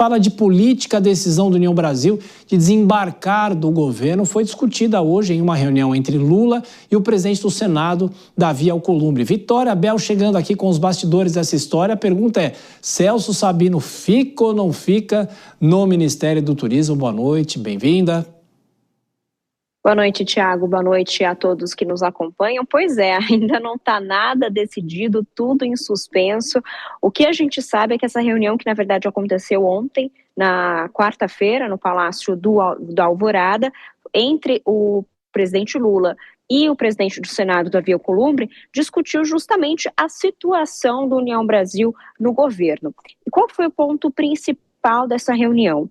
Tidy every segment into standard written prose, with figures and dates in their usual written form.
Fala de política, a decisão do União Brasil de desembarcar do governo foi discutida hoje em uma reunião entre Lula e o presidente do Senado, Davi Alcolumbre. Vitória Bel chegando aqui com os bastidores dessa história. A pergunta é: Celso Sabino fica ou não fica no Ministério do Turismo? Boa noite, bem-vinda. Boa noite, Thiago. Boa noite a todos que nos acompanham. Pois é, ainda não está nada decidido, tudo em suspenso. O que a gente sabe é que essa reunião, que na verdade aconteceu ontem, na quarta-feira, no Palácio da Alvorada, entre o presidente Lula e o presidente do Senado, Davi Alcolumbre, discutiu justamente a situação do União Brasil no governo. E qual foi o ponto principal dessa reunião?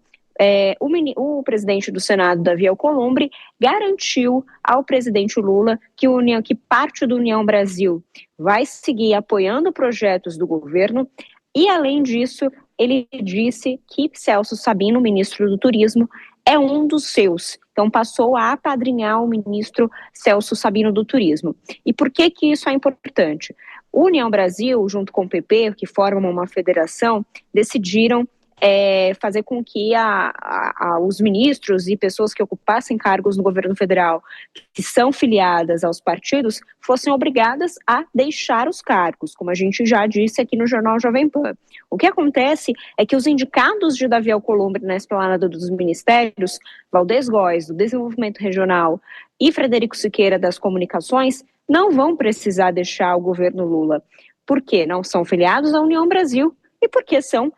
O presidente do Senado, Davi Alcolumbre, garantiu ao presidente Lula que parte do União Brasil vai seguir apoiando projetos do governo e, além disso, ele disse que Celso Sabino, ministro do Turismo, é um dos seus. Então, passou a apadrinhar o ministro Celso Sabino do Turismo. E por que isso é importante? O União Brasil, junto com o PP, que formam uma federação, decidiram fazer com que os ministros e pessoas que ocupassem cargos no governo federal, que são filiadas aos partidos, fossem obrigadas a deixar os cargos, como a gente já disse aqui no Jornal Jovem Pan. O que acontece é que os indicados de Davi Alcolumbre na esplanada dos ministérios, Valdez Góes, do Desenvolvimento Regional, e Frederico Siqueira, das Comunicações, não vão precisar deixar o governo Lula. Por quê? Não são filiados à União Brasil e porque são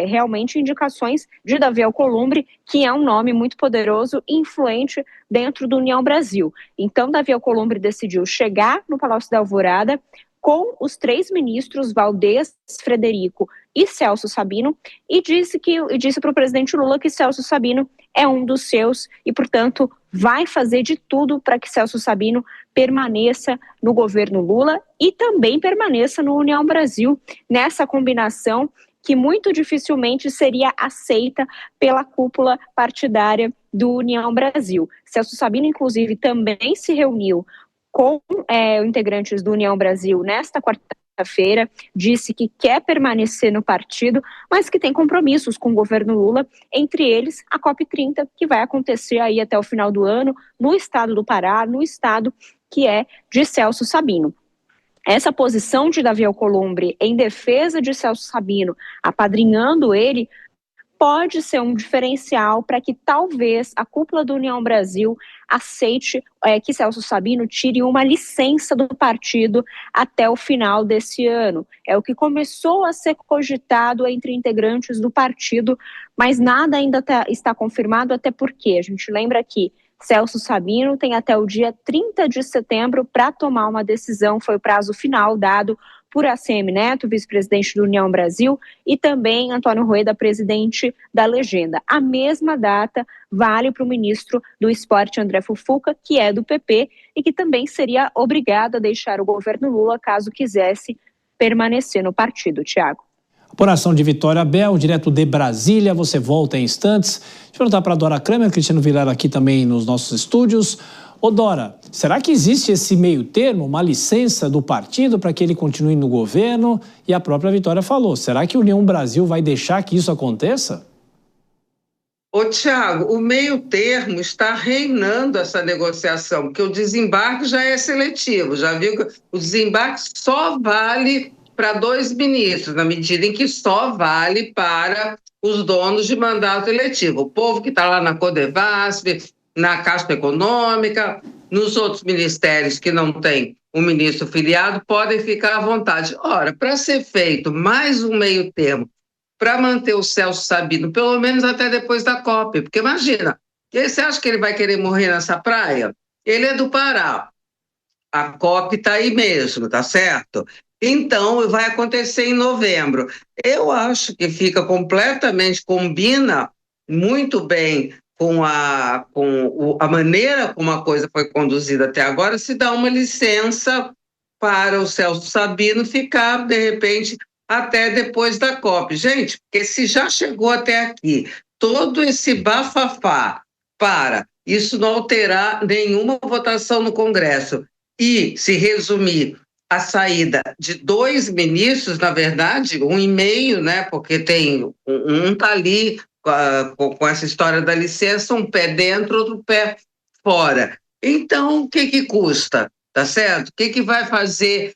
realmente indicações de Davi Alcolumbre, que é um nome muito poderoso e influente dentro do União Brasil. Então, Davi Alcolumbre decidiu chegar no Palácio da Alvorada com os 3 ministros, Valdez, Frederico e Celso Sabino, e disse para o presidente Lula que Celso Sabino é um dos seus e, portanto, vai fazer de tudo para que Celso Sabino permaneça no governo Lula e também permaneça no União Brasil, nessa combinação que muito dificilmente seria aceita pela cúpula partidária do União Brasil. Celso Sabino, inclusive, também se reuniu com integrantes do União Brasil nesta quarta-feira, disse que quer permanecer no partido, mas que tem compromissos com o governo Lula, entre eles a COP30, que vai acontecer aí até o final do ano, no estado do Pará, no estado que é de Celso Sabino. Essa posição de Davi Alcolumbre em defesa de Celso Sabino, apadrinhando ele, pode ser um diferencial para que talvez a cúpula do União Brasil aceite que Celso Sabino tire uma licença do partido até o final desse ano. É o que começou a ser cogitado entre integrantes do partido, mas nada ainda está confirmado, até porque a gente lembra que Celso Sabino tem até o dia 30 de setembro para tomar uma decisão, foi o prazo final dado por ACM Neto, vice-presidente do União Brasil, e também Antônio Rueda, presidente da Legenda. A mesma data vale para o ministro do Esporte, André Fufuca, que é do PP, e que também seria obrigado a deixar o governo Lula caso quisesse permanecer no partido. Thiago. Apuração de Vitória Bel, direto de Brasília, você volta em instantes. Deixa eu perguntar para a Dora Kramer, Cristiano Vilela aqui também nos nossos estúdios. Ô Dora, será que existe esse meio termo, uma licença do partido para que ele continue no governo? E a própria Vitória falou, será que a União Brasil vai deixar que isso aconteça? Ô Thiago, o meio termo está reinando essa negociação, porque o desembarque já é seletivo, já viu que o desembarque só vale para 2 ministros, na medida em que só vale para os donos de mandato eletivo. O povo que está lá na Codevasf, na Caixa Econômica, nos outros ministérios que não tem um ministro filiado, podem ficar à vontade. Ora, para ser feito mais um meio termo, para manter o Celso Sabino, pelo menos até depois da COP, porque imagina, você acha que ele vai querer morrer nessa praia? Ele é do Pará, a COP está aí mesmo, tá certo? Então, vai acontecer em novembro. Eu acho que combina muito bem com a maneira como a coisa foi conduzida até agora, se dá uma licença para o Celso Sabino ficar, de repente, até depois da COP. Gente, porque se já chegou até aqui, todo esse bafafá para isso não alterar nenhuma votação no Congresso e se resumir a saída de 2 ministros, na verdade, 1,5, né? Porque tem um está ali com essa história da licença, um pé dentro, outro pé fora. Então, o que custa? Tá certo? O que vai fazer?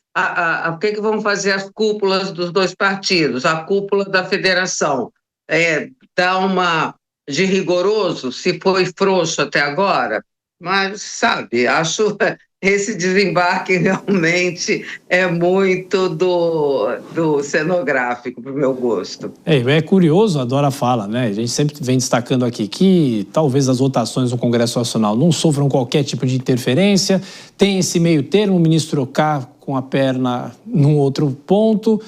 O que vão fazer as cúpulas dos 2 partidos? A cúpula da federação dá uma de rigoroso, se foi frouxo até agora, mas, sabe, acho esse desembarque realmente é muito do cenográfico, para o meu gosto. É curioso, a Dora fala, né? A gente sempre vem destacando aqui que talvez as votações no Congresso Nacional não sofram qualquer tipo de interferência, tem esse meio termo, o ministro K com a perna num outro ponto.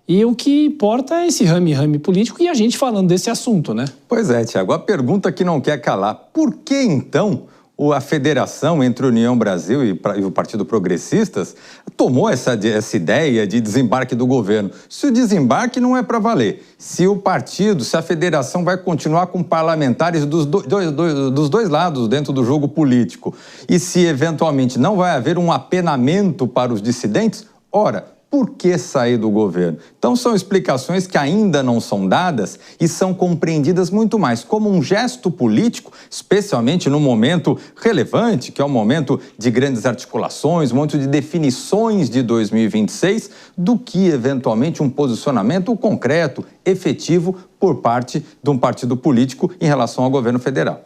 E o que importa é esse rame-rame político e a gente falando desse assunto, né? Pois é, Tiago, a pergunta que não quer calar. Por que, então, a federação entre União Brasil e o Partido Progressistas tomou essa ideia de desembarque do governo? Se o desembarque não é para valer, se a federação vai continuar com parlamentares dos dois lados dentro do jogo político, e se eventualmente não vai haver um apenamento para os dissidentes, ora, por que sair do governo? Então são explicações que ainda não são dadas e são compreendidas muito mais como um gesto político, especialmente num momento relevante, que é o momento de grandes articulações, um momento de definições de 2026, do que eventualmente um posicionamento concreto, efetivo, por parte de um partido político em relação ao governo federal.